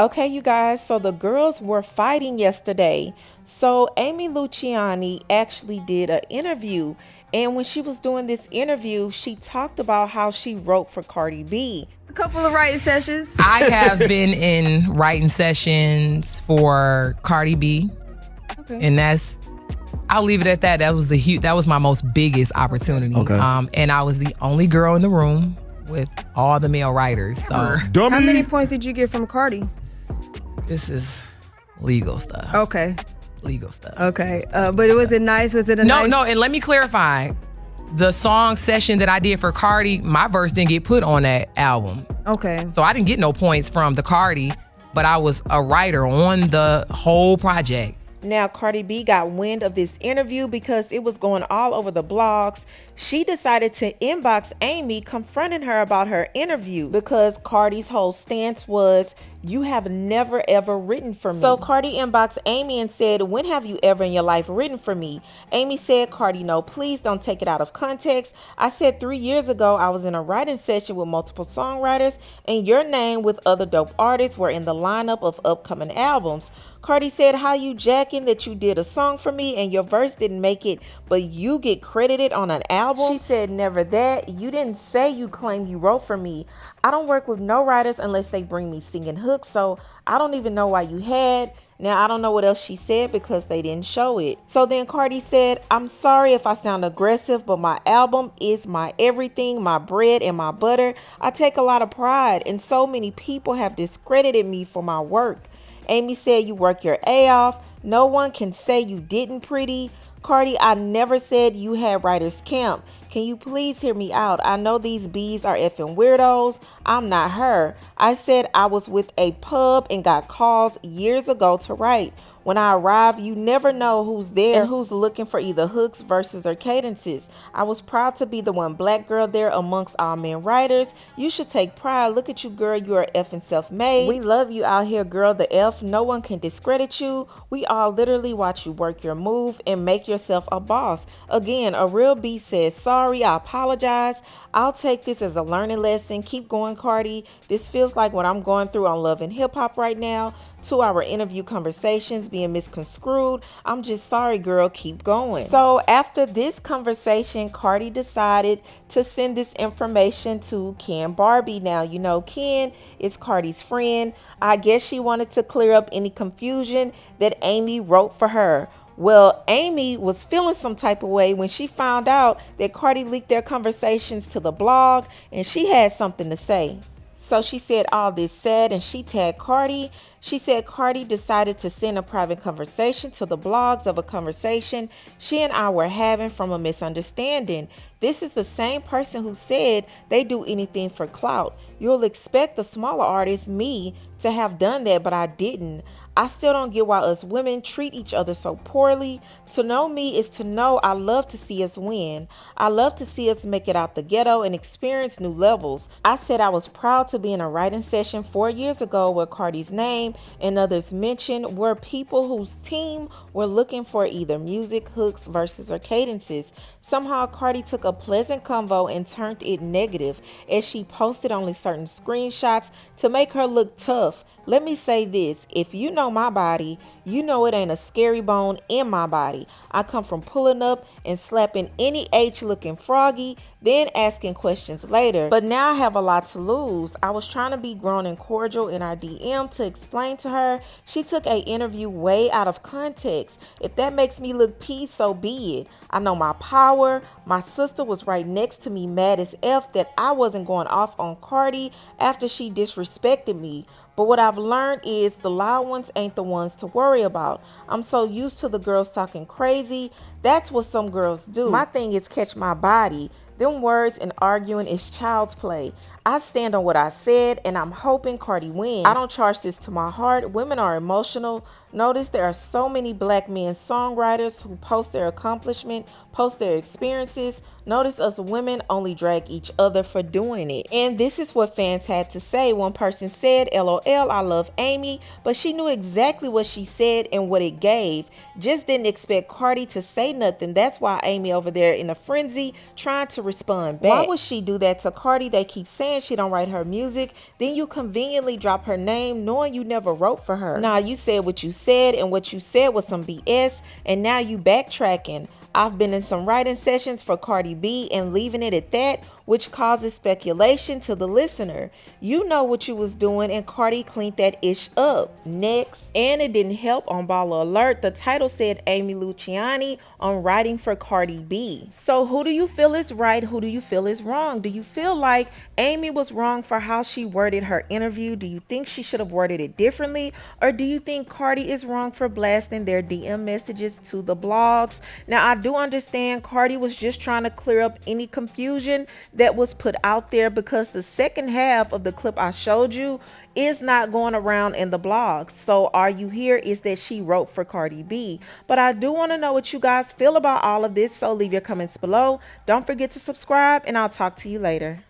Okay, you guys, so the girls were fighting yesterday. So Amy Luciani actually did an interview. And when she was doing this interview, she talked about how she wrote for Cardi B. A couple of writing sessions. I have been in writing sessions for Cardi B. Okay. And I'll leave it at that. That was my most biggest opportunity. Okay. And I was the only girl in the room with all the male writers. So Dummy. How many points did you get from Cardi? this is legal stuff. Okay. Legal stuff. Okay. But was it nice? Was it a nice? No, and let me clarify. The song session that I did for Cardi, my verse didn't get put on that album. Okay. So I didn't get no points from the Cardi, but I was a writer on the whole project. Now, Cardi B got wind of this interview because it was going all over the blogs. She decided to inbox Amy, confronting her about her interview because Cardi's whole stance was, "You have never ever written for me." So Cardi inboxed Amy and said, "When have you ever in your life written for me?" Amy said, "Cardi, no, please don't take it out of context. I said 3 years ago I was in a writing session with multiple songwriters and your name with other dope artists were in the lineup of upcoming albums." Cardi said, "How you jacking that you did a song for me and your verse didn't make it, but you get credited on an album?" She said, "Never that. You didn't say you claim you wrote for me. I don't work with no writers unless they bring me singing hooks, so I don't even know why you had." Now, I don't know what else she said because they didn't show it. So then Cardi said, "I'm sorry if I sound aggressive, but my album is my everything, my bread and my butter. I take a lot of pride, and so many people have discredited me for my work." Amy said, "You work your A off. No one can say you didn't, pretty." Cardi, "I never said you had writer's camp. Can you please hear me out? I know these bees are effing weirdos. I'm not her. I said I was with a pub and got calls years ago to write. When I arrive, you never know who's there and who's looking for either hooks, verses, or cadences. I was proud to be the one black girl there amongst all men writers. You should take pride. Look at you, girl. You are effing self-made. We love you out here, girl. The F. No one can discredit you. We all literally watch you work your move and make yourself a boss." Again, a real B says, "Sorry, I apologize. I'll take this as a learning lesson. Keep going, Cardi. This feels like what I'm going through on Love and Hip Hop right now. 2-hour interview conversations being misconstrued. I'm just sorry, girl. Keep going." So after this conversation, Cardi decided to send this information to Ken Barbie. Now, you know, Ken is Cardi's friend. I guess she wanted to clear up any confusion that Amy wrote for her. Well, Amy was feeling some type of way when she found out that Cardi leaked their conversations to the blog, and she had something to say. So she said all this said, and she tagged Cardi. She said Cardi decided to send a private conversation to the blogs of a conversation she and I were having from a misunderstanding. This is the same person who said they do anything for clout. You'll expect the smaller artist, me, to have done that, but I didn't. I still don't get why us women treat each other so poorly. To know me is to know I love to see us win. I love to see us make it out the ghetto and experience new levels. I said I was proud to be in a writing session 4 years ago where Cardi's name and others mentioned were people whose team were looking for either music, hooks, verses, or cadences. Somehow Cardi took a pleasant convo and turned it negative as she posted only certain screenshots to make her look tough. Let me say this, if you know my body, you know it ain't a scary bone in my body. I come from pulling up and slapping any H looking froggy, then asking questions later. But now I have a lot to lose. I was trying to be grown and cordial in our DM to explain to her. She took a interview way out of context. If that makes me look peace, so be it. I know my power. My sister was right next to me mad as F that I wasn't going off on Cardi after she disrespected me. But what I've learned is the loud ones ain't the ones to worry about. I'm so used to the girls talking crazy. That's what some girls do. My thing is catch my body. Them words and arguing is child's play. I stand on what I said, and I'm hoping Cardi wins. I don't charge this to my heart. Women are emotional. Notice there are so many black men songwriters who post their accomplishment, post their experiences. Notice us women only drag each other for doing it. And this is what fans had to say. One person said, "LOL, I love Amy," but she knew exactly what she said and what it gave. Just didn't expect Cardi to say nothing. That's why Amy over there in a frenzy trying to respond back. Why would she do that to Cardi? They keep saying saying she don't write her music, then you conveniently drop her name knowing you never wrote for her. Nah, you said what you said, and what you said was some BS, and now you backtracking. I've been in some writing sessions for Cardi B and leaving it at that, which causes speculation to the listener. You know what you was doing, and Cardi cleaned that ish up. Next. And it didn't help on Baller Alert. The title said Amy Luciani on writing for Cardi B. So who do you feel is right? Who do you feel is wrong? Do you feel like Amy was wrong for how she worded her interview? Do you think she should have worded it differently? Or do you think Cardi is wrong for blasting their DM messages to the blogs? Now, I do understand Cardi was just trying to clear up any confusion that was put out there, because the second half of the clip I showed you is not going around in the blogs. So are you here is that she wrote for Cardi B. But I do want to know what you guys feel about all of this, so leave your comments below. Don't forget to subscribe, and I'll talk to you later.